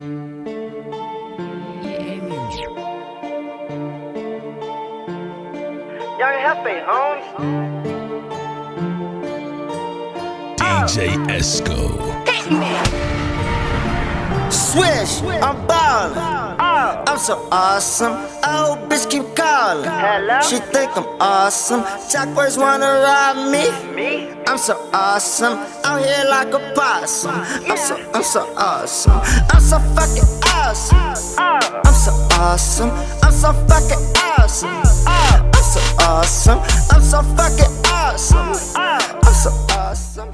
Young Hefe, homes. DJ Esco. Swish, I'm ballin'. I'm so awesome. Oh, bitch keep calling. Hello? She think I'm awesome. Chakras wanna rob me. Me? I'm so awesome. Out here like a possum. I'm so awesome. I'm so fucking awesome. I'm so awesome. I'm so fucking awesome. I'm so awesome. I'm so fucking awesome. I'm so awesome.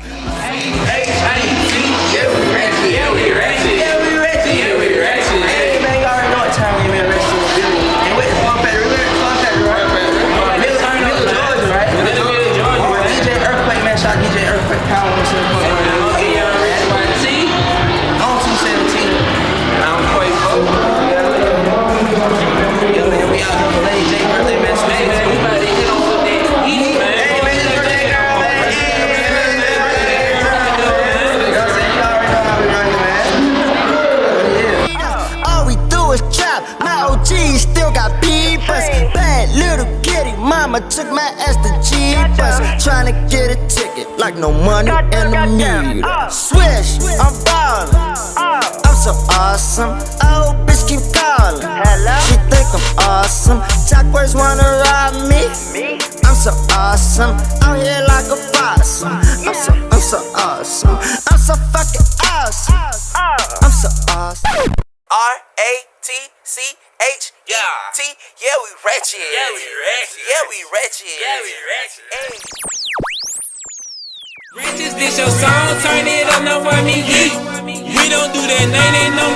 Still got beepers. Bad little kitty mama took my ass to Jeepers. Tryna get a ticket like no money in the meter. Swish, I'm ballin'. I'm so awesome. Oh, bitch keep calling. She think I'm awesome. Chakras wanna rob me. I'm so awesome. Out here like a possum. I'm so awesome. I'm so fucking awesome. I'm so awesome. R-A-T-C-H-E-T. Yeah, we ratchet. Yeah, we ratchet. Ratchets, this your song, turn it up, now why me geek? We don't do that, 9 ain't no